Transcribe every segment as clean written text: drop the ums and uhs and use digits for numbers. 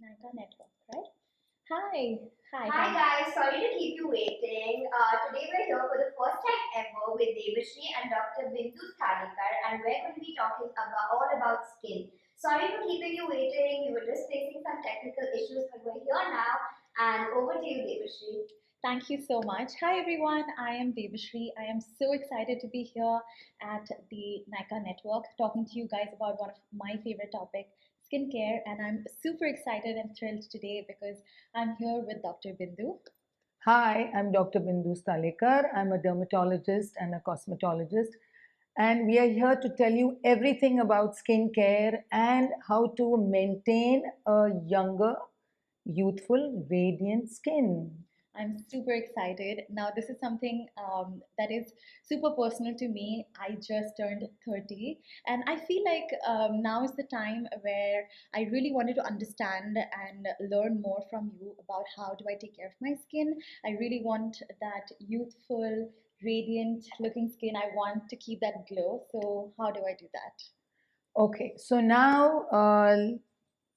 Nika Network, right? Hi, hi, Hi hi. guys, sorry to keep you waiting. Today we're here for the first time ever with Devashri and Dr. Bindu Thalikar, and we're going to be talking about all about skin. Sorry for keeping you waiting. We were just facing some technical issues, but we're here now. And over to you, Devashri. Thank you so much. Hi, everyone. I am Devashri. I am so excited to be here at the Nika Network talking to you guys about one of my favorite topic, skincare. And I'm super excited and thrilled today because I'm here with Dr. Bindu. Hi, I'm Dr. Bindu Stalekar. I'm a dermatologist and a cosmetologist, and we are here to tell you everything about skincare and how to maintain a younger, youthful, radiant skin. I'm super excited. Now, this is something that is super personal to me. I just turned 30, and I feel like now is the time where I really wanted to understand and learn more from you about how do I take care of my skin. I really want that youthful, radiant looking skin. I want to keep that glow. So, how do I do that? Okay, so now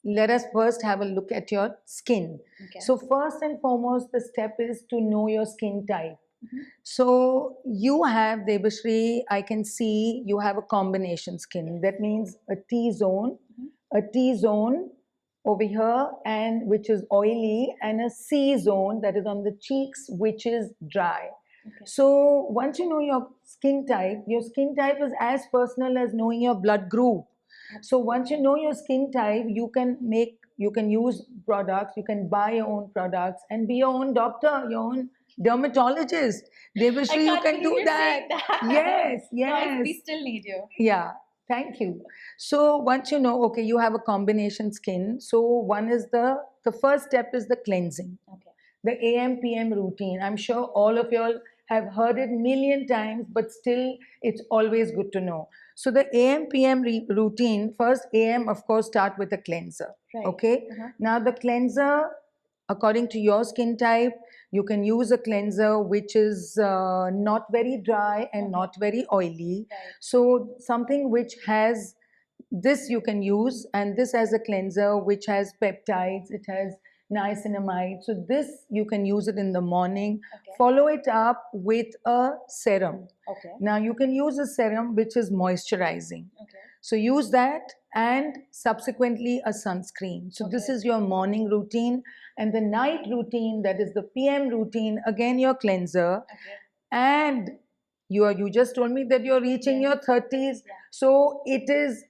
let us first have a look at your skin. Okay. So, first and foremost, the step is to know your skin type. Mhm. So you have Debashri, I can see you have a combination skin. That means a T zone, Mhm. a T zone over here, and which is oily, and a C zone that is on the cheeks, which is dry. Okay. So once you know your skin type is as personal as knowing your blood group. So once you know your skin type, you can use products, you can buy your own products and be your own doctor, your own dermatologist. I Devashri, you can't can believe do you're that. saying that. Yes, No, yes. we still need you. Yeah, thank you. So once you know, okay, you have a combination skin. So one is the first step is the cleansing, Okay. the AM PM routine. I'm sure all of y'all have heard it million times, but still it's always good to know. So the AM PM routine, first AM of course start with a cleanser. Right. Okay. Now the cleanser, according to your skin type, you can use a cleanser which is not very dry and Okay. not very oily. Right. So something which has this you can use, and this as a cleanser which has peptides, it has niacinamide. So this you can use it in the morning. Okay. Follow it up with a serum. Okay. Now you can use a serum which is moisturizing. Okay. So use that, and subsequently a sunscreen. So this Okay. is your morning routine, and the night routine, that is the PM routine, again your cleanser. Okay. And you just told me that you're reaching Yeah. your 30s. Yeah. So it is,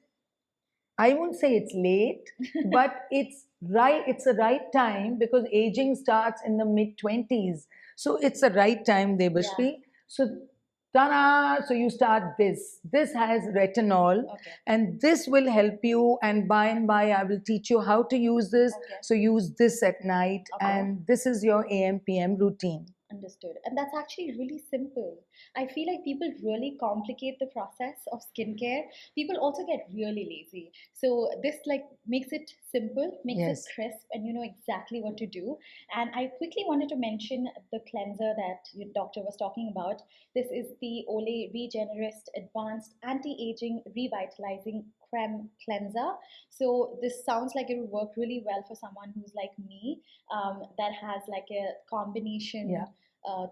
I won't say it's late, but it's right. It's the right time because aging starts in the mid 20s. So it's the right time, Debashri. Yeah. So, ta-da! So you start this. This has retinol, Okay. and this will help you. And by, I will teach you how to use this. Okay. So use this at night, Okay. and this is your AM PM routine. Understood. And that's actually really simple. I feel like people really complicate the process of skincare. People also get really lazy. So this like makes it simple, makes Yes. it crisp, and you know exactly what to do. And I quickly wanted to mention the cleanser that your doctor was talking about. This is the Olay Regenerist Advanced Anti-Aging Revitalizing Creme Cleanser. So this sounds like it would work really well for someone who's like me, that has like a combination Yeah.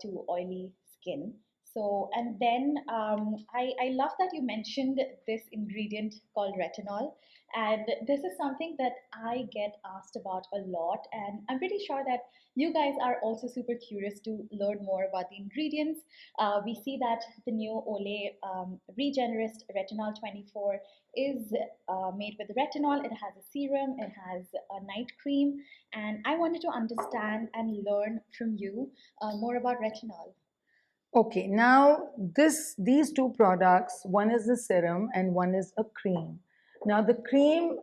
to oily skin. So, and then I love that you mentioned this ingredient called retinol. And this is something that I get asked about a lot. And I'm pretty sure that you guys are also super curious to learn more about the ingredients. We see that the new Olay Regenerist Retinol 24 is made with retinol. It has a serum, it has a night cream, and I wanted to understand and learn from you more about retinol. Okay, now these two products, one is the serum and one is a cream. Now the cream,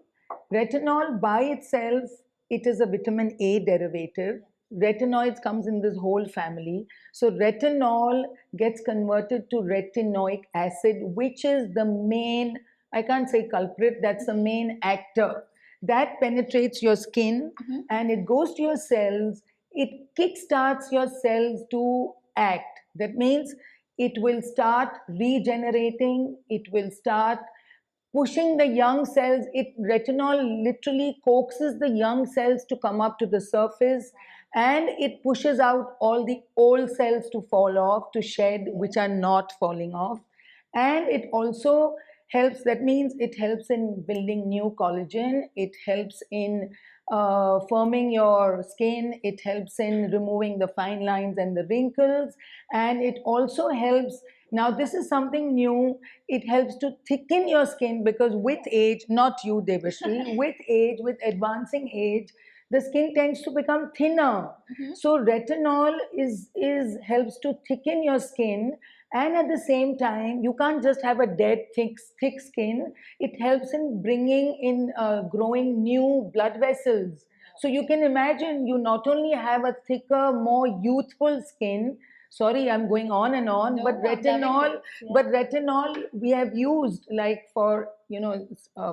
retinol by itself, it is a vitamin A derivative. Retinoids comes in this whole family. So retinol gets converted to retinoic acid, which is the main, I can't say culprit, that's the main actor. That penetrates your skin and it goes to your cells. It kickstarts your cells to act. That means it will start regenerating, it will start pushing the young cells. Retinol literally coaxes the young cells to come up to the surface, and it pushes out all the old cells to fall off, to shed, which are not falling off. And it also helps, that means it helps in building new collagen, it helps in firming your skin, it helps in removing the fine lines and the wrinkles, and it also helps. Now, this is something new. It helps to thicken your skin, because with age, not you, Devashri, with age, with advancing age, the skin tends to become thinner. So retinol is helps to thicken your skin, and at the same time, you can't just have a dead thick skin. It helps in bringing in growing new blood vessels. So you can imagine, you not only have a thicker, more youthful skin. Sorry, I'm going on and on, No, but I'm loving retinol, this. Yeah. but retinol we have used, like for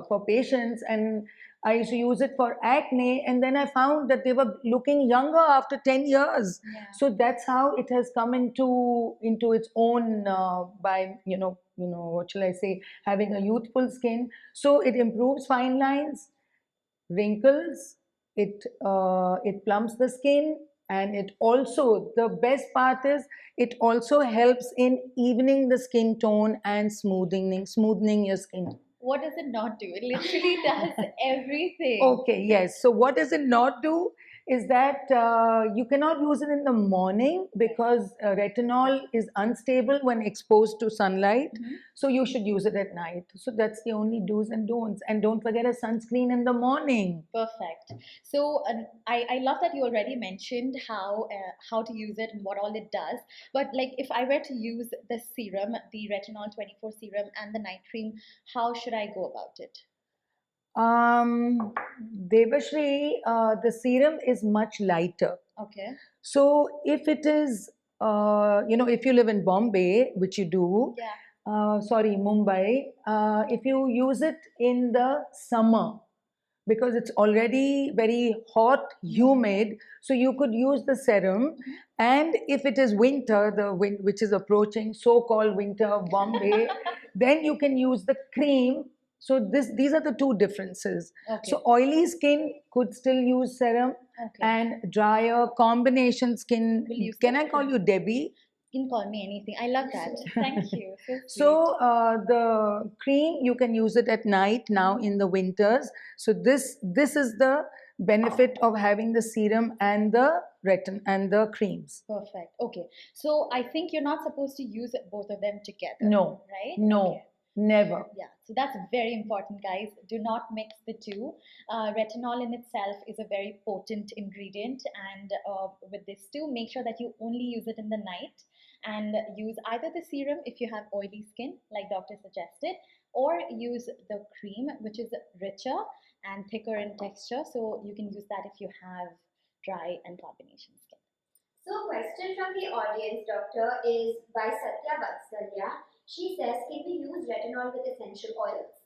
for patients, and I used to use it for acne, and then I found that they were looking younger after 10 years. Yeah. So that's how it has come into its own, by what shall I say, having a youthful skin. So it improves fine lines, wrinkles, it plumps the skin, and it also, the best part is, it also helps in evening the skin tone and smoothing your skin. What does it not do? It literally does everything. Okay, yes. So what does it not do is that you cannot use it in the morning, because retinol is unstable when exposed to sunlight. So you should use it at night. So that's the only do's and don'ts. And don't forget a sunscreen in the morning. Perfect. So I love that you already mentioned how to use it and what all it does. But like, if I were to use the serum, the Retinol 24 serum and the night cream, how should I go about it? Devashri, the serum is much lighter. Okay. So if it is, if you live in Bombay, which you do, sorry, Mumbai, if you use it in the summer, because it's already very hot, humid, so you could use the serum. And if it is winter, which is approaching, so-called winter of Bombay, then you can use the cream. So these are the two differences. Okay. So oily skin could still use serum, Okay. and drier combination skin. Will use Can the I call you Debbie? You can call me anything. I love that. Thank you. So sweet. So the cream, you can use it at night now in the winters. So this is the benefit of having the serum and the creams. Perfect. Okay. So I think you're not supposed to use both of them together. No. Right? No. Okay. Never. Yeah, so that's very important, guys. Do not mix the two. Retinol in itself is a very potent ingredient, and with this too, make sure that you only use it in the night, and use either the serum if you have oily skin, like doctor suggested, or use the cream, which is richer and thicker in texture. So you can use that if you have dry and combination skin. So, question from the audience, doctor, is by Satya Vatsalya. She says, can we use retinol with essential oils?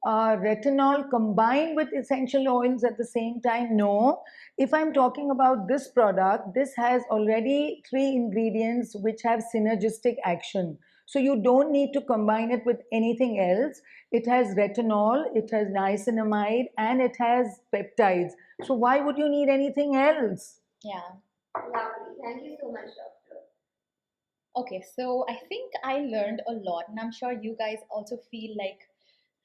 Retinol combined with essential oils at the same time? No. If I'm talking about this product, this has already 3 ingredients which have synergistic action. So you don't need to combine it with anything else. It has retinol, it has niacinamide, and it has peptides. So why would you need anything else? Yeah. Lovely. Thank you so much, doctor. Okay, so I think I learned a lot, and I'm sure you guys also feel like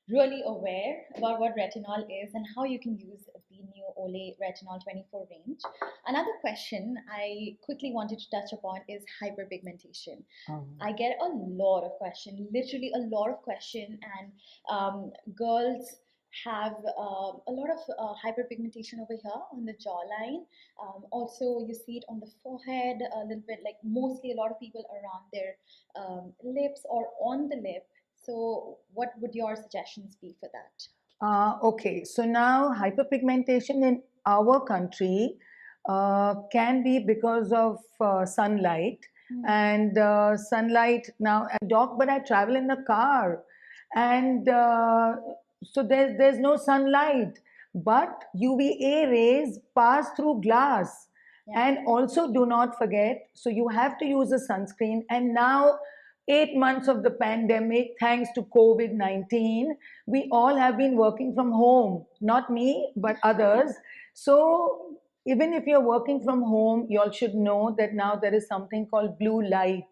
really aware about what retinol is and how you can use the new Olay Retinol 24 range. Another question I quickly wanted to touch upon is hyperpigmentation. I get a lot of questions, literally a lot of questions, and girls have a lot of hyperpigmentation over here on the jawline. Also, you see it on the forehead a little bit, like mostly a lot of people around their lips or on the lip. So what would your suggestions be for that? Okay, so now hyperpigmentation in our country can be because of sunlight. And sunlight now, doc, but I travel in the car, and so there's no sunlight, but UVA rays pass through glass. Yeah. And also, do not forget, so you have to use a sunscreen. And now 8 months of the pandemic, thanks to COVID 19, we all have been working from home. Not me, but others. So, even if you're working from home, you all should know that now there is something called blue light.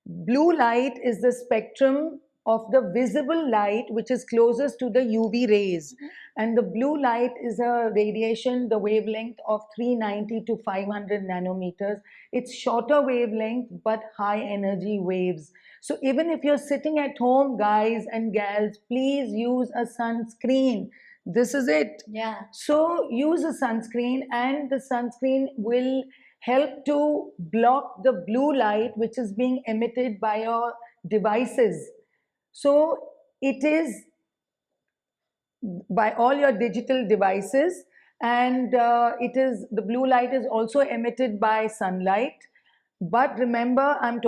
Blue light is the spectrum of the visible light which is closest to the UV rays. And the blue light is a radiation, the wavelength of 390 to 500 nanometers. It's shorter wavelength but high energy waves. So even if you're sitting at home, guys and gals, please use a sunscreen. This is it. Yeah. So use a sunscreen, and the sunscreen will help to block the blue light which is being emitted by your devices. So it is by all your digital devices, and it is the blue light is also emitted by sunlight. But remember, I'm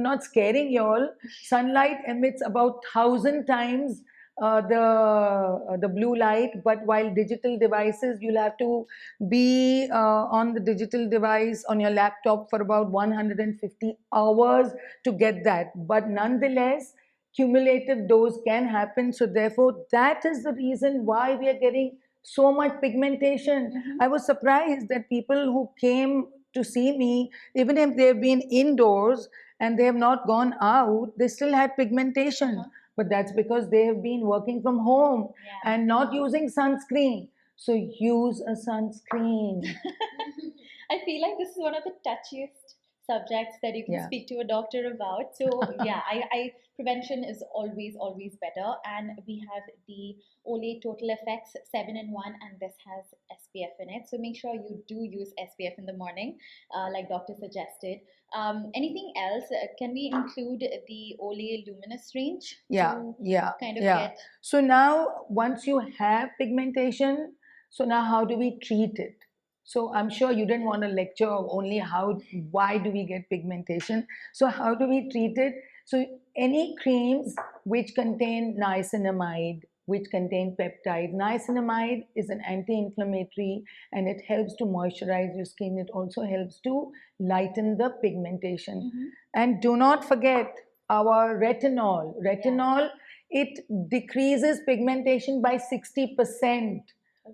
not scaring you all. Sunlight emits about 1,000 times the blue light, but while digital devices, you'll have to be on the digital device on your laptop for about 150 hours to get that. But nonetheless, cumulative dose can happen. So therefore, that is the reason why we are getting so much pigmentation. I was surprised that people who came to see me, even if they've been indoors and they have not gone out, they still had pigmentation. But that's because they have been working from home and not using sunscreen. So use a sunscreen. I feel like this is one of the touchiest subjects that you can Yeah. speak to a doctor about. So yeah, I prevention is always better. And we have the Olay Total Effects 7-in-1, and this has SPF in it. So make sure you do use SPF in the morning, like doctor suggested. Anything else? Can we include the Olay Luminous range Yeah, to yeah, kind of yeah. get? So now, once you have pigmentation, so now how do we treat it? So I'm sure you didn't want to lecture only why do we get pigmentation. So how do we treat it? So any creams which contain niacinamide, which contain peptide. Niacinamide is an anti-inflammatory and it helps to moisturize your skin. It also helps to lighten the pigmentation. And do not forget our retinol. Retinol, it decreases pigmentation by 60%.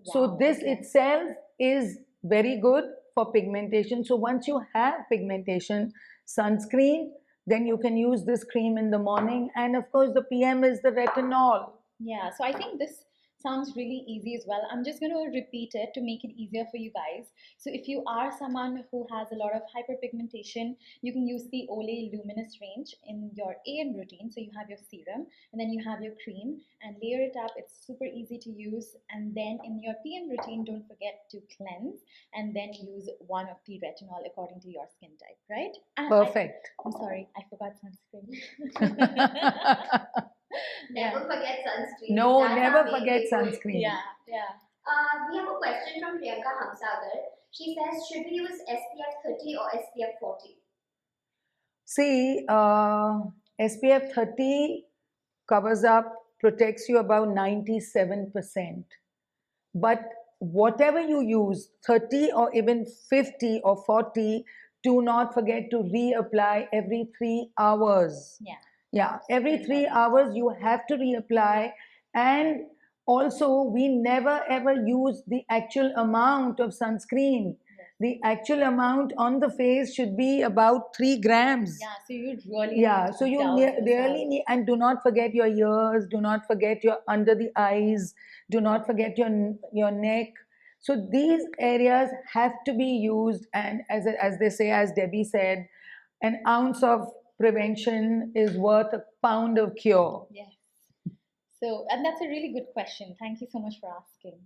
So Wow, this okay. itself is very good for pigmentation. So once you have pigmentation, sunscreen, then you can use this cream in the morning. And of course, the PM is the retinol. Yeah, so I think this sounds really easy as well. I'm just going to repeat it to make it easier for you guys. So if you are someone who has a lot of hyperpigmentation, you can use the Olay Luminous range in your AM routine. So you have your serum and then you have your cream and layer it up. It's super easy to use. And then in your PM routine, don't forget to cleanse and then use one of the retinol according to your skin type, right? And Perfect. I'm sorry, I forgot sunscreen. Never forget sunscreen. No, That's never our main forget takeaway. sunscreen. Yeah, yeah. We have a question from Priyanka Hamsagar. She says, should we use SPF 30 or SPF 40? See, SPF 30 covers up, protects you about 97%. But whatever you use, 30 or even 50 or 40, do not forget to reapply every 3 hours. Yeah. Yeah, every 3 hours you have to reapply. And also, we never ever use the actual amount of sunscreen. The actual amount on the face should be about 3 grams. Yeah, so you really Yeah, need so to you douse really yourself. need, and do not forget your ears, do not forget your under the eyes, do not forget your neck. So these areas have to be used, and as they say, as Debbie said, an ounce of prevention is worth a pound of cure. Yes. So, and that's a really good question. Thank you so much for asking.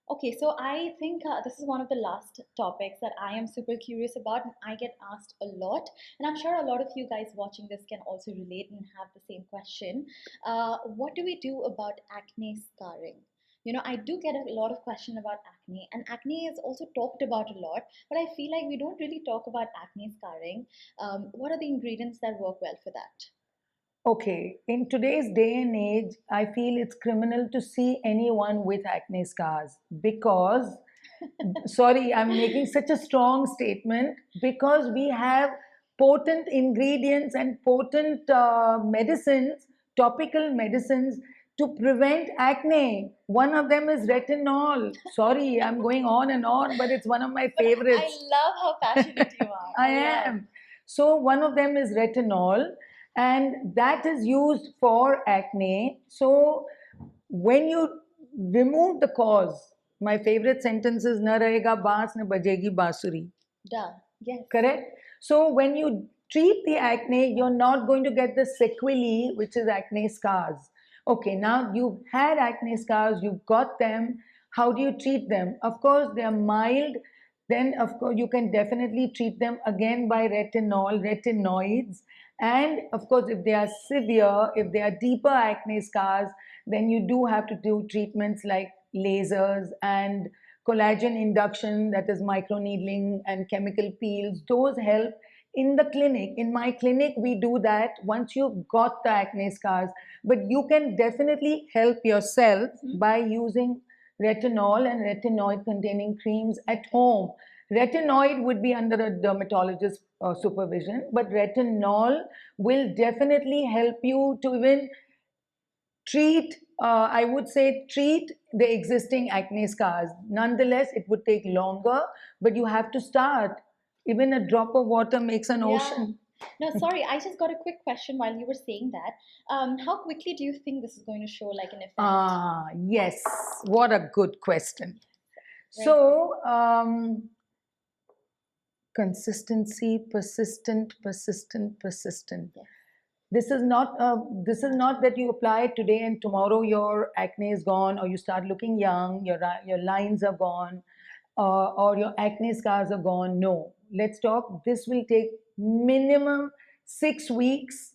Okay, so I think this is one of the last topics that I am super curious about, and I get asked a lot, and I'm sure a lot of you guys watching this can also relate and have the same question. What do we do about acne scarring? You know, I do get a lot of question about acne, and acne is also talked about a lot, but I feel like we don't really talk about acne scarring. What are the ingredients that work well for that? Okay, in today's day and age, I feel it's criminal to see anyone with acne scars because, sorry, I'm making such a strong statement, because we have potent ingredients and potent medicines, topical medicines to prevent acne. One of them is retinol. Sorry, I'm going on and on, but it's one of my But I favorites. love how passionate you are. I love. am. So one of them is retinol, and that is used for acne. So when you remove the cause, my favorite sentence is "Na rahega baans, na bajegi bansuri." Done. Yes. Correct? So when you treat the acne, you're not going to get the sequelae, which is acne scars. Okay, now you've had acne scars, you've got them. How do you treat them? Of course, they are mild. Then, of course, you can definitely treat them again by retinol, retinoids. And of course, if they are severe, if they are deeper acne scars, then you do have to do treatments like lasers and collagen induction, that is microneedling and chemical peels. Those help in the clinic. In my clinic, we do that once you've got the acne scars. But you can definitely help yourself by using retinol and retinoid containing creams at home. Retinoid would be under a dermatologist supervision, but retinol will definitely help you to even treat, I would say, treat the existing acne scars. Nonetheless, it would take longer, but you have to start. Even a drop of water makes an ocean. No, sorry, I just got a quick question while you were saying that. How quickly do you think this is going to show like an effect? Ah, yes. What a good question. Right. So, consistency, persistent. Yes. This is not that you apply it today and tomorrow your acne is gone, or you start looking young, your lines are gone, or your acne scars are gone. No, let's talk. This will take minimum 6 weeks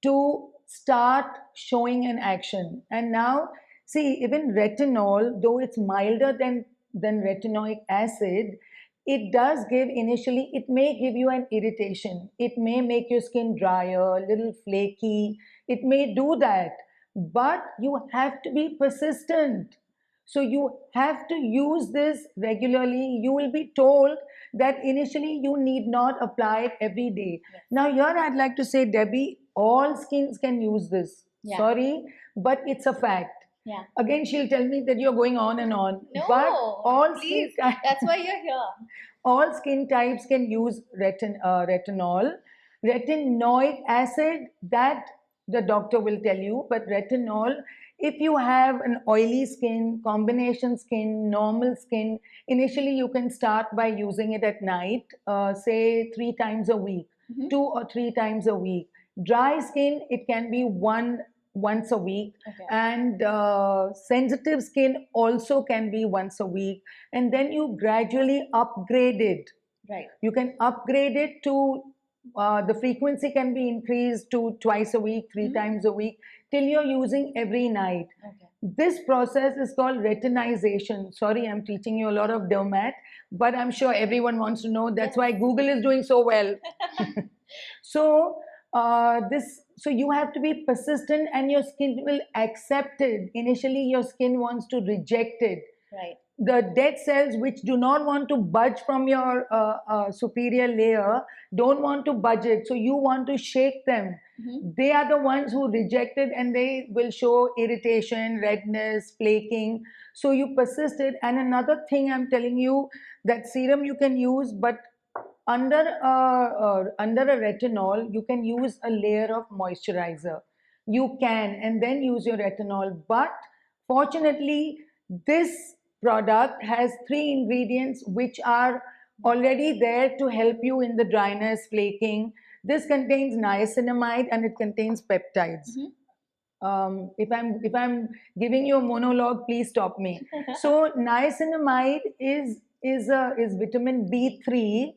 to start showing an action. And now, see, even retinol, though it's milder than retinoic acid, it does give initially, it may give you an irritation. It may make your skin drier, a little flaky. It may do that. But you have to be persistent. So you have to use this regularly. You will be told that initially you need not apply it every day. Yes. Now, here I'd like to say, Debbie, all skins can use this. Yeah. Sorry, but it's a fact. Yeah. Again, she'll tell me that you're going on and on. No, but all please. skin types, That's why you're here. all skin types can use retinol. Retinoic acid, that the doctor will tell you, but retinol, if you have an oily skin, combination skin, normal skin, initially you can start by using it at night, say 3 times a week, 2 or 3 times a week. Dry skin, it can be once a week. Okay. And sensitive skin also can be once a week. And then you gradually upgrade it. Right. You can upgrade it to the frequency can be increased to twice a week, 3 times a week, till you're using every night. Okay. This process is called retinization. Sorry, I'm teaching you a lot of dermat, but I'm sure everyone wants to know. That's why Google is doing so well. So so you have to be persistent, and your skin will accept it. Initially, your skin wants to reject it. Right. The dead cells which do not want to budge from your superior layer don't want to budge it. So you want to shake them. They are the ones who reject it, and they will show irritation, redness, flaking. So you persisted. And another thing I'm telling you, that serum you can use, but under a retinol, you can use a layer of moisturizer. You can, and then use your retinol. But fortunately, this product has 3 ingredients which are already there to help you in the dryness, flaking. This contains niacinamide and it contains peptides. If I'm giving you a monologue, please stop me. So niacinamide is vitamin B3.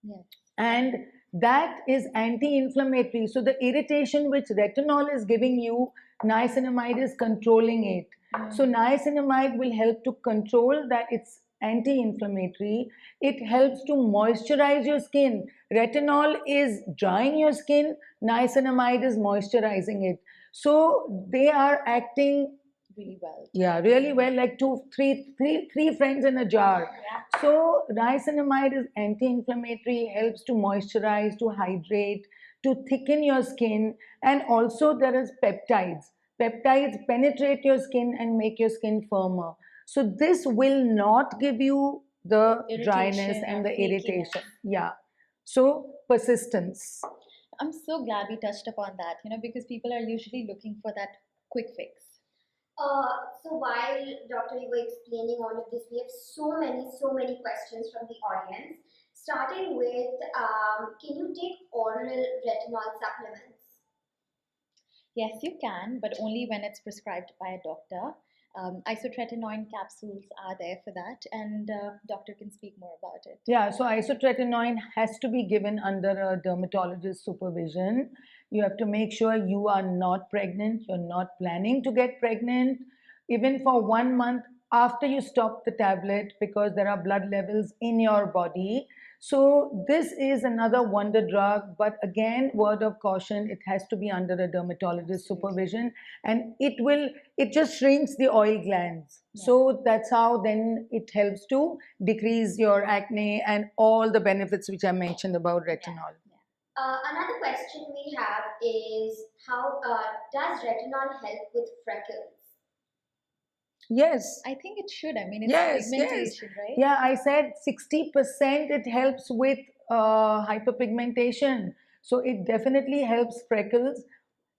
Yes. And that is anti-inflammatory. So the irritation which retinol is giving you, niacinamide is controlling it. So niacinamide will help to control that. It's anti-inflammatory. It helps to moisturize your skin. Retinol is drying your skin. Niacinamide is moisturizing it. So they are acting really well. Yeah, really well, like three friends in a jar. Yeah. So niacinamide is anti-inflammatory, helps to moisturize, to hydrate, to thicken your skin, and also there is peptides. Peptides penetrate your skin and make your skin firmer. So this will not give you the dryness Irritation and or the flakiness. irritation. Yeah. So persistence. I'm so glad we touched upon that, because people are usually looking for that quick fix. So while Doctor, you were explaining all of this, we have so many questions from the audience. Starting with, can you take oral retinol supplements? Yes, you can, but only when it's prescribed by a doctor. Isotretinoin capsules are there for that, and doctor can speak more about it. Yeah, so isotretinoin has to be given under a dermatologist's supervision. You have to make sure you are not pregnant, you're not planning to get pregnant, even for 1 month after you stop the tablet, because there are blood levels in your body. So, this is another wonder drug, but again, word of caution, it has to be under a dermatologist's Absolutely. supervision, and it just shrinks the oil glands. Yeah. So, that's how then it helps to decrease your acne and all the benefits which I mentioned about retinol. Another question we have is, how does retinol help with freckles? Yes. I think it should. I mean, it's Yes, yes. pigmentation, right? Yeah, I said 60% it helps with hyperpigmentation. So it definitely helps freckles.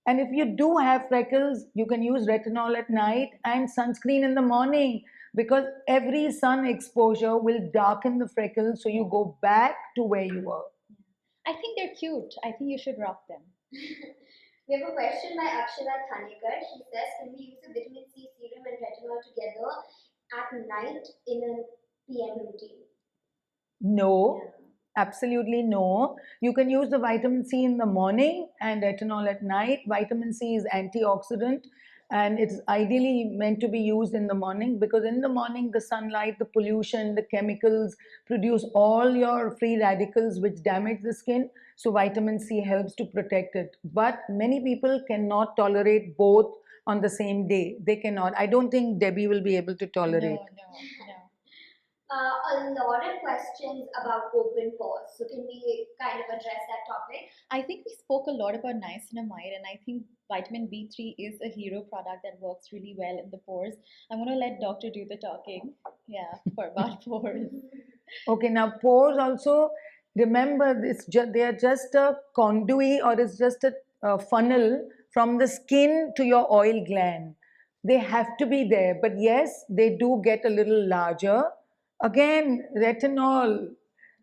And if you do have freckles, you can use retinol at night and sunscreen in the morning, because every sun exposure will darken the freckles, so you go back to where you were. I think they're cute. I think you should rock them. We have a question by Akshara Thanikar. She says, can we use a vitamin C serum and retinol together at night in a PM routine? No. Yeah. Absolutely no. You can use the vitamin C in the morning and retinol at night. Vitamin C is antioxidant, and it's ideally meant to be used in the morning, because in the morning the sunlight, the pollution, the chemicals produce all your free radicals which damage the skin. So vitamin C helps to protect it. But many people cannot tolerate both on the same day. They cannot. I don't think Debbie will be able to tolerate. No. A lot of questions about open pores. So can we kind of address that topic? I think we spoke a lot about niacinamide, and I think vitamin B3 is a hero product that works really well in the pores. I'm going to let doctor do the talking. Yeah, for about pores. Okay, now pores also, remember they are just a conduit, or it's just a funnel from the skin to your oil gland. They have to be there, but yes, they do get a little larger. Again, retinol.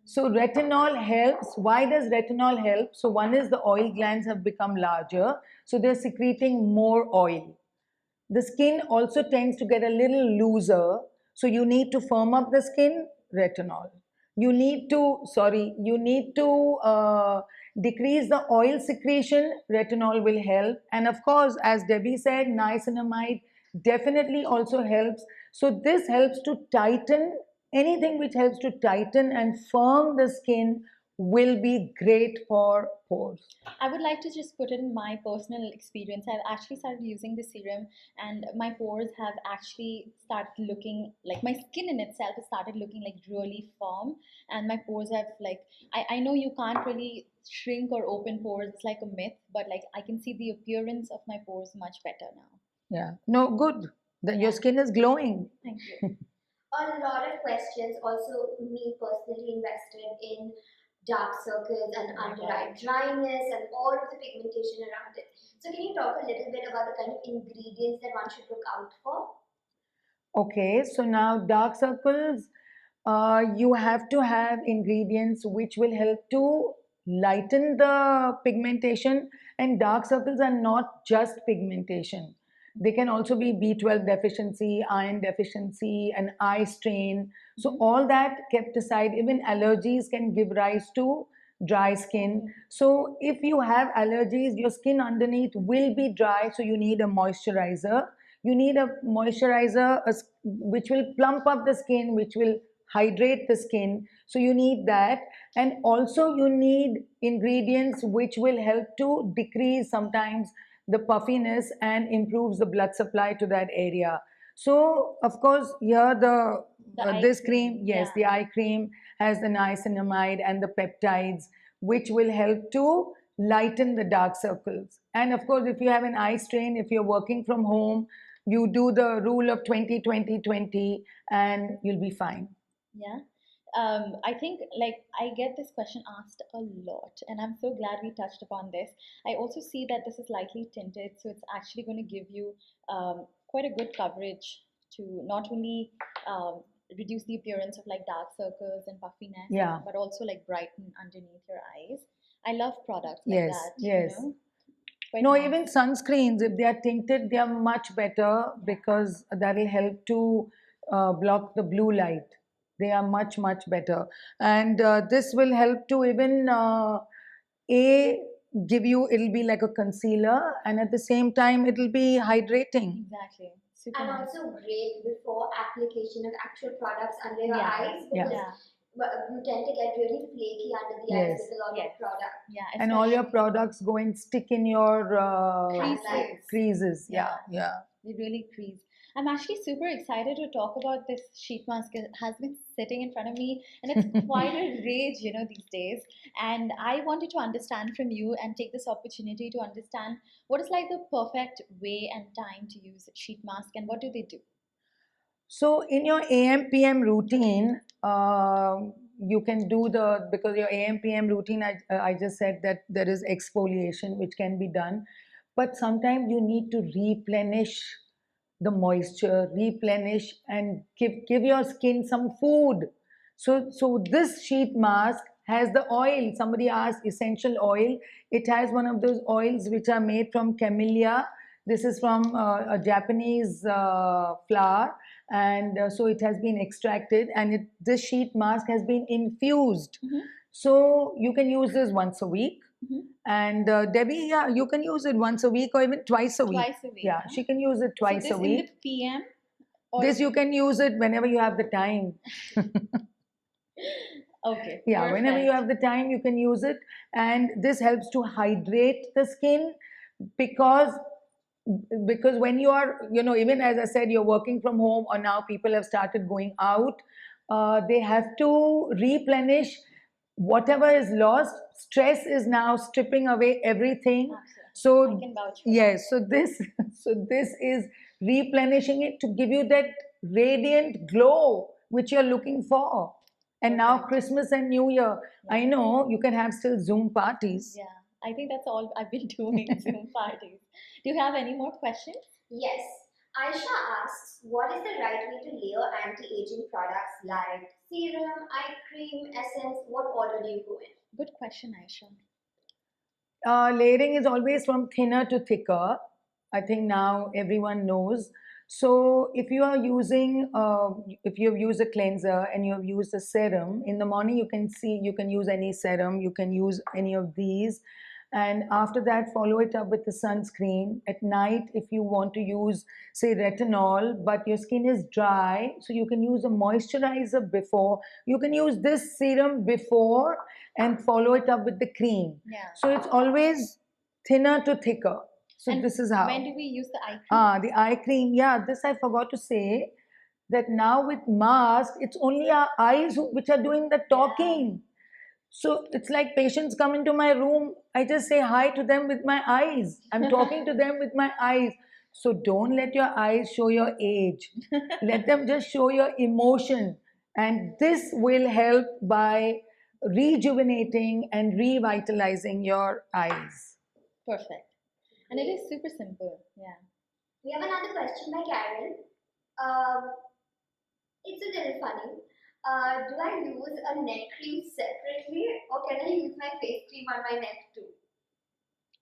So retinol helps. Why does retinol help? So one is the oil glands have become larger, so they're secreting more oil. The skin also tends to get a little looser, so you need to firm up the skin, retinol. You need to decrease the oil secretion, retinol will help. And of course, as Debbie said, niacinamide definitely also helps. So this helps to tighten, anything which helps to tighten and firm the skin will be great for pores. I would like to just put in my personal experience. I've actually started using the serum, and my pores have actually started looking like, my skin in itself has started looking like really firm, and my pores have like, I know you can't really shrink or open pores, it's like a myth, but like I can see the appearance of my pores much better now. Yeah, no, good. Your Yeah. skin is glowing. Thank you. A lot of questions, also me personally invested in dark circles and Oh my under eye God. dryness and all of the pigmentation around it. So can you talk a little bit about the kind of ingredients that one should look out for? Okay, so now dark circles, you have to have ingredients which will help to lighten the pigmentation. And dark circles are not just pigmentation. They can also be B12 deficiency, iron deficiency, an eye strain. So all that kept aside, even allergies can give rise to dry skin. So if you have allergies, your skin underneath will be dry, so you need a moisturizer. You need a moisturizer which will plump up the skin, which will hydrate the skin. So you need that. And also you need ingredients which will help to decrease sometimes the puffiness and improves the blood supply to that area. So, of course, here The eye this cream, cream, yes, yeah. the eye cream has the niacinamide and the peptides, which will help to lighten the dark circles. And of course, if you have an eye strain, if you're working from home, you do the rule of 20 20 20 and you'll be fine. Yeah. I think like I get this question asked a lot, and I'm so glad we touched upon this. I also see that this is lightly tinted, so it's actually going to give you quite a good coverage to not only reduce the appearance of like dark circles and puffiness, Yeah. but also like brighten underneath your eyes. I love products like Yes, that. yes. You know? Quite No, nice. even sunscreens, if they are tinted, they are much better because that will help to block the blue light. They are much, much better. And this will help to even give you, it'll be like a concealer, and at the same time, it'll be hydrating. Exactly. Super And nice. also great before application of actual products under your Yeah. eyes Yeah. because Yeah. you tend to get really flaky under the eyes Yes. with a lot Yes. of product. Yeah. And all your especially- products go and stick in your Creases. creases. Yeah, yeah. They really crease. I'm actually super excited to talk about this sheet mask. It has been sitting in front of me, and it's quite a rage, you know, these days. And I wanted to understand from you and take this opportunity to understand what is like the perfect way and time to use sheet mask, and what do they do? So in your AM PM routine, you can do because your AM PM routine, I just said that there is exfoliation which can be done, but sometimes you need to replenish the moisture, replenish and give your skin some food. So this sheet mask has the oil. Somebody asked essential oil. It has one of those oils which are made from camellia. This is from a Japanese flower, and so it has been extracted, and this sheet mask has been infused. Mhm. So you can use this once a week. Mhm. And Debbie, yeah, you can use it once a week or even twice a week. Twice a week. Yeah, huh? she can use it twice so this a week. in the PM. Or This you can use it whenever you have the time. okay. Yeah, whenever you perfect. have the time, you can use it. And this helps to hydrate the skin because when you are, even as I said, you're working from home or now people have started going out, they have to replenish whatever is lost. Stress is now stripping away everything. Absolutely. So I can vouch for yes, so this is replenishing it to give you that radiant glow which you're looking for. And now Perfect. Christmas and New Year, Yeah. I know you can have still Zoom parties. Yeah, I think that's all I've been doing Zoom parties. Do you have any more questions? Yes. Aisha asks, what is the right way to layer anti-aging products like serum, eye cream, essence? What order do you go in? Good question, Aisha. Layering is always from thinner to thicker. I think now everyone knows. So if you are using, if you have used a cleanser and you have used a serum, in the morning you can use any serum, you can use any of these. And after that, follow it up with the sunscreen. At night, if you want to use, say, retinol, but your skin is dry, so you can use a moisturizer before. You can use this serum before and follow it up with the cream. Yeah. So it's always thinner to thicker. So And this is how. When do we use the eye cream? The eye cream. Yeah, this I forgot to say that now with mask, it's only our eyes which are doing the talking. So it's like patients come into my room, I just say hi to them with my eyes. I'm talking to them with my eyes. So don't let your eyes show your age. Let them just show your emotion. And this will help by rejuvenating and revitalizing your eyes. Perfect. And it is super simple. Yeah. We have another question by Karen. Um, it's a little funny. Do I use a neck cream separately or can I use my face cream on my neck too?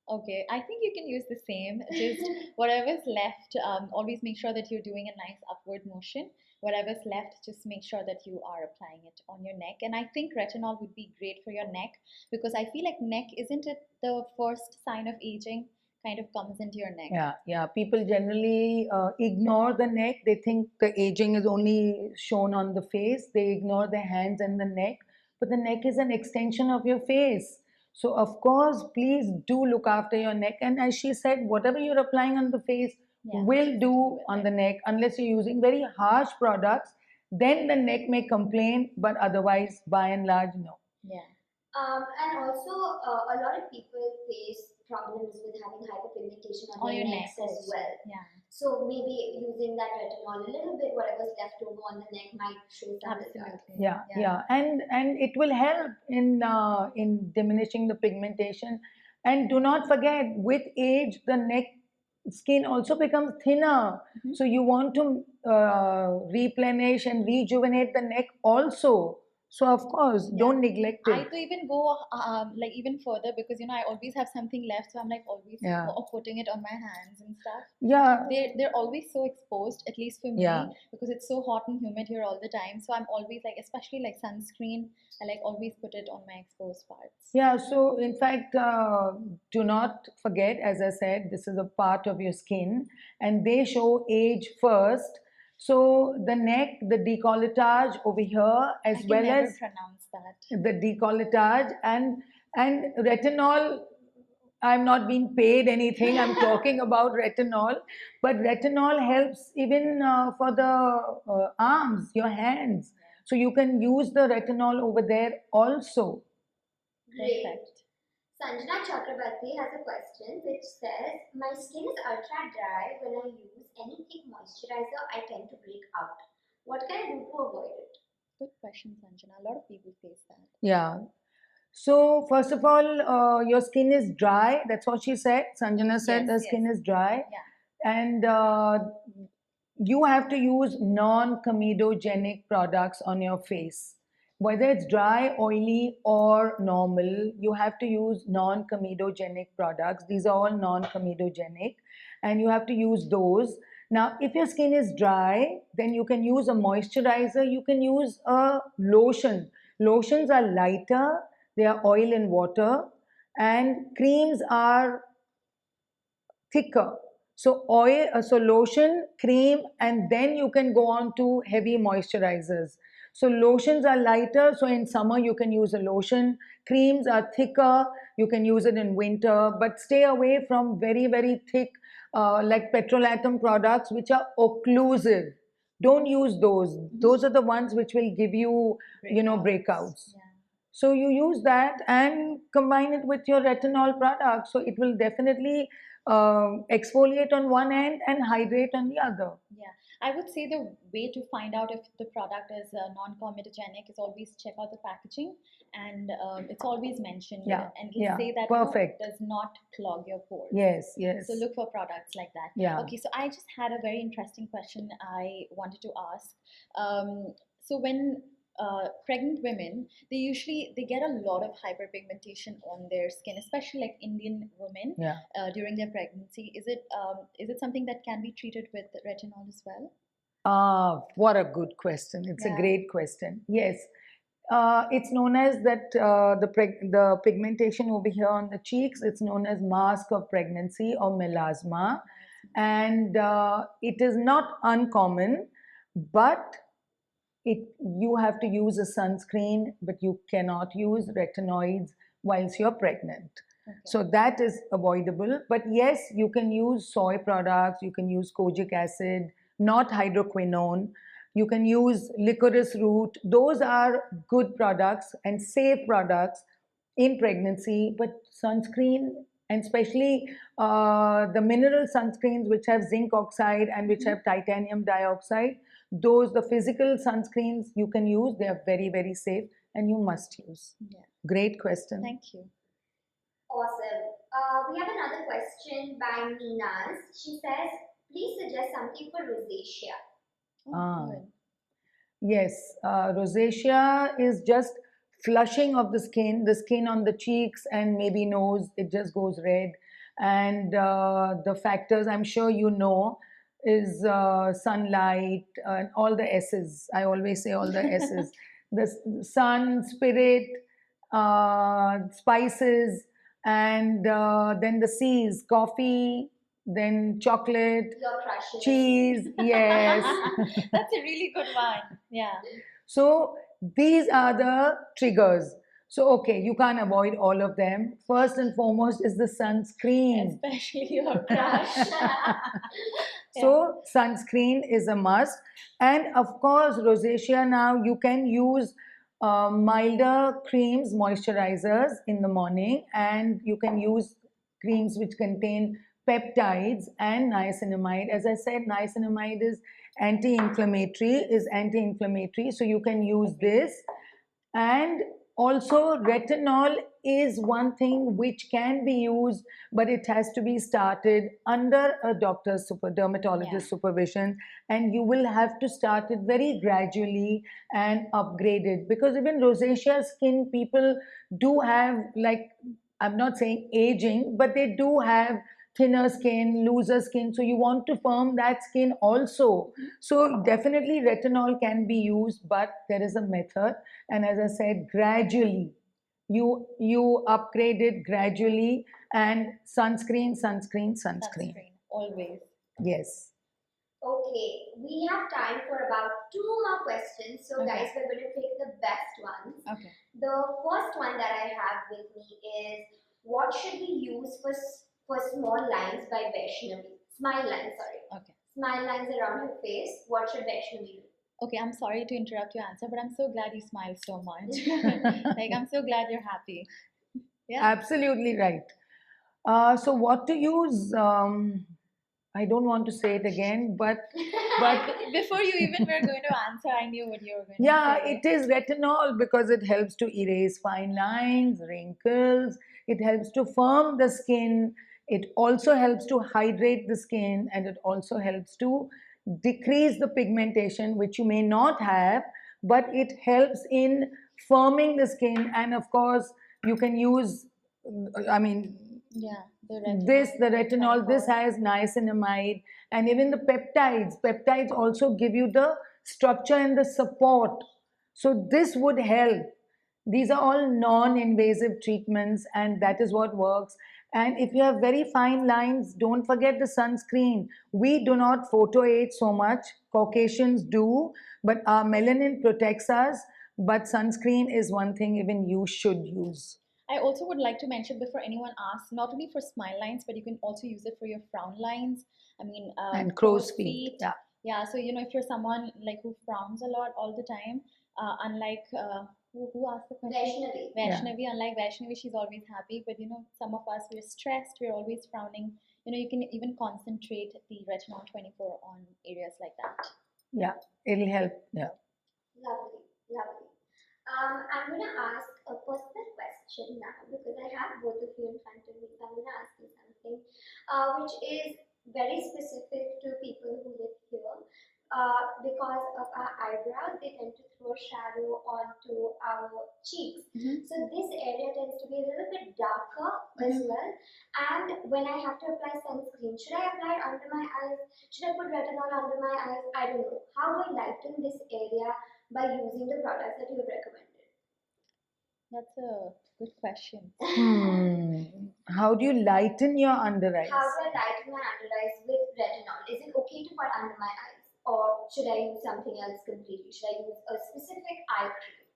Okay, I think you can use the same. Just whatever's left, always make sure that you're doing a nice upward motion. Whatever's left, just make sure that you are applying it on your neck. And I think retinol would be great for your neck because I feel like neck, isn't it the first sign of aging? Kind of comes into your neck. Yeah. People generally ignore the neck. They think the aging is only shown on the face. They ignore the hands and the neck. But the neck is an extension of your face. So, of course, please do look after your neck. And as she said, whatever you're applying on the face Yeah. will do Do it, on right. the neck, unless you're using very harsh products. Then the neck may complain, but otherwise, by and large, no. Yeah. And also, a lot of people face problems with having hyperpigmentation on On their your necks neck as also. well. Yeah. So maybe using that retinol a little bit, whatever's left over on the neck might show some results. Absolutely. Yeah. And it will help in diminishing the pigmentation. And do not forget, with age, the neck skin also becomes thinner. Mhm. So you want to replenish and rejuvenate the neck also. So of course, Yeah. don't neglect I it. to even go like even further, because I always have something left, so I'm like always Yeah. putting it on my hands and stuff. Yeah, They're always so exposed, at least for me, Yeah. because it's so hot and humid here all the time. So I'm always like, especially like sunscreen, I like always put it on my exposed parts. Yeah, so in fact, do not forget, as I said, this is a part of your skin and they show age first. So the neck, the décolletage over here, I as can well never as pronounce that. the décolletage and retinol. I'm not being paid anything. I'm talking about retinol, but retinol helps even for the arms, your hands. So you can use the retinol over there also. Great. Perfect. Sanjana Chakrabarti has a question which says, my skin is ultra dry. When I use any thick moisturizer, I tend to break out. What can I do to avoid it? Good question, Sanjana. A lot of people face that. Yeah. So first of all, your skin is dry. That's what she said. Sanjana said Yes, the skin yes. is dry, Yeah. and you have to use non-comedogenic products on your face. Whether it's dry, oily, or normal, you have to use non-comedogenic products. These are all non-comedogenic, and you have to use those. Now, if your skin is dry, then you can use a moisturizer. You can use a lotion. Lotions are lighter, they are oil and water, and creams are thicker. So so lotion, cream, and then you can go on to heavy moisturizers. So lotions are lighter, so in summer you can use a lotion. Creams are thicker, you can use it in winter, but stay away from very, very thick, like petrolatum products, which are occlusive. Don't use those. Those are the ones which will give you, breakouts. Yeah. So you use that and combine it with your retinol product. So it will definitely exfoliate on one end and hydrate on the other. Yeah, I would say the way to find out if the product is non-comedogenic is always check out the packaging, and it's always mentioned, Yeah, and it'll yeah, say that perfect. does not clog your pores. Yes, yes. So look for products like that. Yeah. Okay, so I just had a very interesting question I wanted to ask. So when pregnant women, they get a lot of hyperpigmentation on their skin, especially like Indian women Yeah. during their pregnancy. Is it something that can be treated with retinol as well? Ah, what a good question. It's a Yeah. great question. Yes. It's known as that the pigmentation over here on the cheeks, it's known as mask of pregnancy or melasma. And it is not uncommon, but you have to use a sunscreen, but you cannot use retinoids whilst you're pregnant. Okay. So that is avoidable. But yes, you can use soy products, you can use kojic acid, not hydroquinone. You can use licorice root. Those are good products and safe products in pregnancy. But sunscreen, and especially the mineral sunscreens which have zinc oxide and which have titanium dioxide, those, the physical sunscreens you can use, they are very, very safe and you must use. Yeah. Great question. Thank you. Awesome. We have another question by Nina's. She says, please suggest something for rosacea. Oh, Ah. good. Yes, rosacea is just flushing of the skin on the cheeks and maybe nose, it just goes red. And the factors I'm sure you know is sunlight and all the S's. I always say all the S's. The sun, spirit, spices, and then the C's, coffee, then chocolate, Your crushes. cheese, yes. That's a really good one. Yeah. So these are the triggers. So, okay, you can't avoid all of them. First and foremost is the sunscreen. Especially your Crush. So, sunscreen is a must. And of course, rosacea now you can use milder creams, moisturizers in the morning, and you can use creams which contain peptides and niacinamide. As I said, niacinamide is anti-inflammatory, so you can use this. And also, retinol is one thing which can be used, but it has to be started under a dermatologist Yeah. supervision, and you will have to start it very gradually and upgrade it, because even rosacea skin people do have, like, I'm not saying aging, but they do have thinner skin, looser skin. So you want to firm that skin also. So definitely retinol can be used, but there is a method. And as I said, gradually you upgrade it gradually. And sunscreen. sunscreen, always. Yes. Okay, we have time for about two more questions. So, Okay. guys, we're going to pick the best ones. Okay. The first one that I have with me is what should we use for small lines by Vaishnavi? Smile lines, sorry. Okay. Smile lines around her face. What should Vaishnavi do? Okay, I'm sorry to interrupt your answer, but I'm so glad you smile so much. Like, I'm so glad you're happy. Yeah. Absolutely right. So what to use? I don't want to say it again, but Before you even were going to answer, I knew what you were going yeah, to say. it is retinol because it helps to erase fine lines, wrinkles. It helps to firm the skin. It also helps to hydrate the skin, and it also helps to decrease the pigmentation, which you may not have, but it helps in firming the skin. And of course, you can use, I mean, Yeah, the retinol. the retinol, this 24. has niacinamide, and even the peptides also give you the structure and the support. So this would help. These are all non-invasive treatments, and that is what works. And if you have very fine lines, don't forget the sunscreen. We do not photo age so much. Caucasians do, but our melanin protects us. But sunscreen is one thing even you should use. I also would like to mention before anyone asks, not only for smile lines, but you can also use it for your frown lines. I mean, And crow's feet. Yeah. Yeah, so if you're someone like who frowns a lot all the time, unlike who asked the question? Vaishnavi. Vaishnavi. Unlike Vaishnavi, she's always happy, but some of us we're stressed, we're always frowning. You can even concentrate the retinol 24 on areas like that. Yeah, it'll help. Yeah. Lovely, lovely. I'm going to ask a personal question now because I have both of you in front of me. So I'm going to ask you something which is very specific to people who live here. Because of our eyebrows, they tend to throw shadow onto our cheeks. Mhm. So this area tends to be a little bit darker as well. And when I have to apply sunscreen, should I apply it under my eyes? Should I put retinol under my eyes? I don't know. How do I lighten this area by using the products that you have recommended? That's a good question. How do you lighten your under eyes? How do I lighten my under eyes with retinol? Is it okay to put under my eyes? Or should I use something else completely? Should I use a specific eye cream?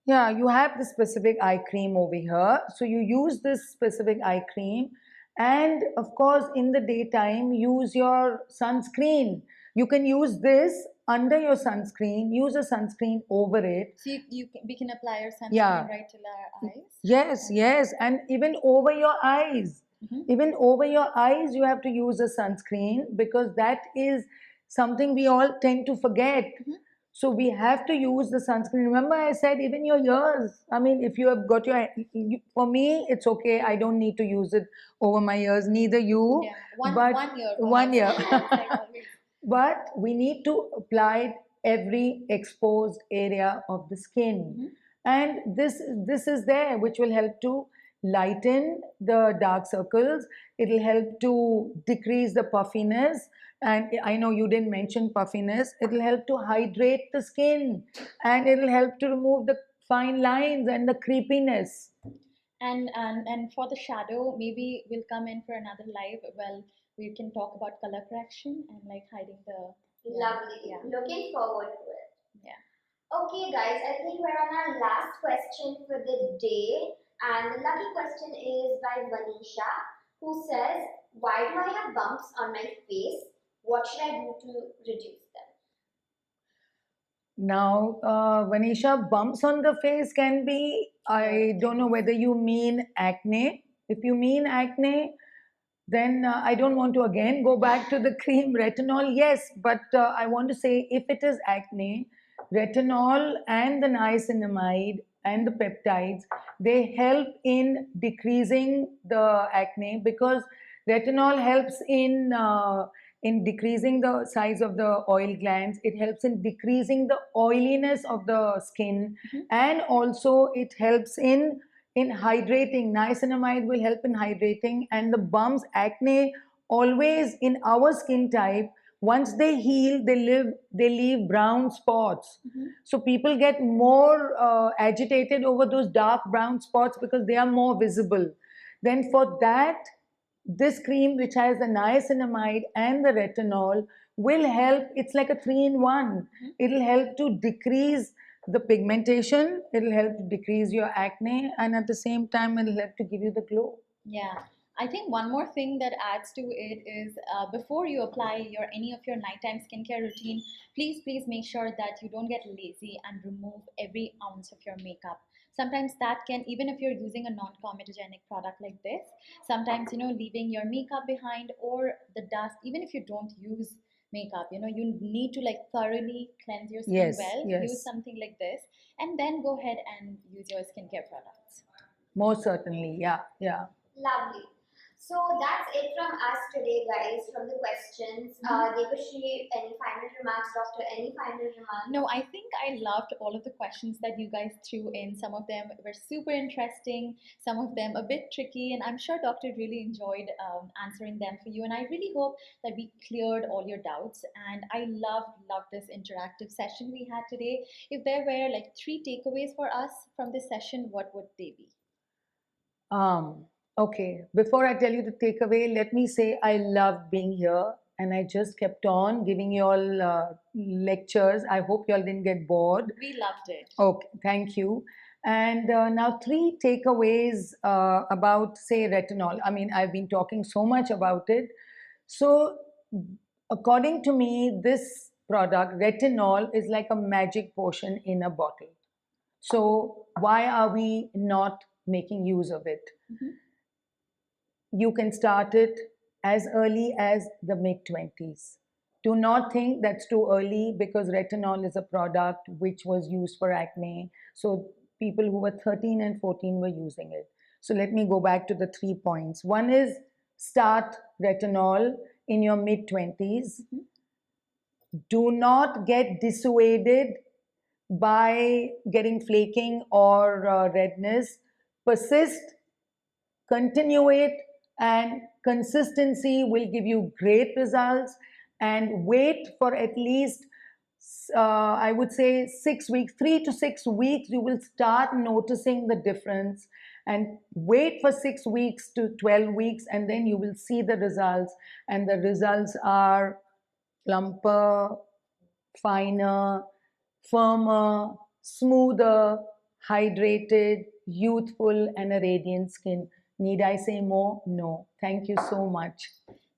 Yeah, you have the specific eye cream over here. So you use this specific eye cream. And of course, in the daytime, use your sunscreen. You can use this under your sunscreen, use a sunscreen over it. So we can apply our sunscreen Yeah. right till our eyes. Yes, and even over your eyes. Mhm. Even over your eyes, you have to use a sunscreen because that is something we all tend to forget. So we have to use the sunscreen. Remember, I said even your ears. I mean, if you have got for me, it's okay. I don't need to use it over my ears. Neither you. Yeah, one year. One year. perhaps. Like always. But we need to apply it every exposed area of the skin. And this is there, which will help to lighten the dark circles. It'll help to decrease the puffiness. And I know you didn't mention puffiness. It'll help to hydrate the skin, and it'll help to remove the fine lines and the creepiness. And for the shadow, maybe we'll come in for another live. Well, we can talk about color correction and like hiding the Lovely. Yeah. Looking forward to it. Yeah. Okay, guys, I think we're on our last question for the day. And the lucky question is by Vanisha, who says, why do I have bumps on my face? What should I do to reduce them? Now, Vanisha, bumps on the face can be, I don't know whether you mean acne. If you mean acne, then I don't want to again go back to the cream retinol. Yes, but I want to say if it is acne, retinol and the niacinamide and the peptides, they help in decreasing the acne because retinol helps in decreasing the size of the oil glands. It helps in decreasing the oiliness of the skin, and also it helps in hydrating. Niacinamide will help in hydrating, and the bumps, acne, always in our skin type, once they heal, they leave brown spots. So people get more agitated over those dark brown spots because they are more visible. Then for that, this cream, which has the niacinamide and the retinol, will help. It's like a three in one. It'll help to decrease the pigmentation, it'll help to decrease your acne, and at the same time, it'll help to give you the glow. Yeah, I think one more thing that adds to it is before you apply your any of your nighttime skincare routine, please make sure that you don't get lazy and remove every ounce of your makeup. Sometimes that can, even if you're using a non-comedogenic product like this, sometimes leaving your makeup behind or the dust, even if you don't use makeup, you need to like thoroughly cleanse your skin Yes, well. Use yes, something like this, and then go ahead and use your skincare products. most certainly. Yeah, yeah. Lovely. So that's it from us today, guys, from the questions. Devashri, any final remarks? Doctor, any final remarks? No, I think I loved all of the questions that you guys threw in. Some of them were super interesting, some of them a bit tricky, and I'm sure Doctor really enjoyed answering them for you. And I really hope that we cleared all your doubts. And I loved this interactive session we had today. If there were like 3 takeaways for us from this session, what would they be? Um, okay, before I tell you the takeaway, let me say I loved being here and I just kept on giving you all lectures. I hope you all didn't get bored. We loved it. Okay, thank you. And now, 3 takeaways about, say, retinol. I mean, I've been talking so much about it. So, according to me, this product, retinol, is like a magic potion in a bottle. So, why are we not making use of it? You can start it as early as the mid 20s. Do not think that's too early because retinol is a product which was used for acne. So people who were 13 and 14 were using it. So let me go back to the 3 points. One is start retinol in your mid 20s. Do not get dissuaded by getting flaking or redness. Persist, continue it, and consistency will give you great results. And wait for at least I would say 6 weeks, 3 to 6 weeks, you will start noticing the difference. And wait for 6 weeks to 12 weeks, and then you will see the results. And the results are plumper, finer, firmer, smoother, hydrated, youthful, and a radiant skin. Need I say more? No. Thank you so much.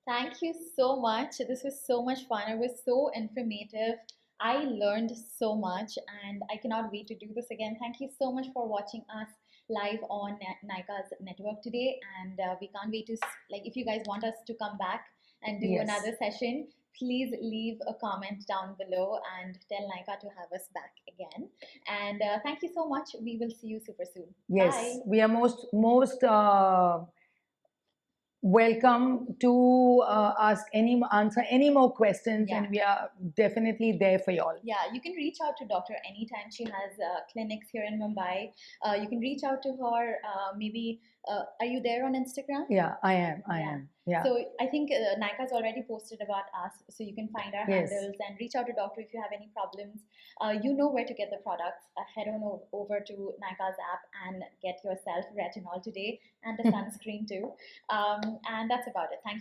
Thank you so much. This was so much fun. It was so informative. I learned so much and I cannot wait to do this again. Thank you so much for watching us live on Nyka's network today. And we can't wait to, like, if you guys want us to come back and do Yes. another session, please leave a comment down below and tell Nyka to have us back again. And thank you so much. We will see you super soon. Yes, Bye. we are most welcome to answer any more questions, Yeah. and we are definitely there for y'all. Yeah, you can reach out to Doctor anytime. She has clinics here in Mumbai. You can reach out to her. Maybe are you there on Instagram? Yeah, I am. I Yeah. am. Yeah. So I think Nyka's already posted about us, so you can find our Yes. handles and reach out to Doctor if you have any problems. You know where to get the products. Head on over to Nyka's app and get yourself retinol today and a sunscreen too. And that's about it. Thank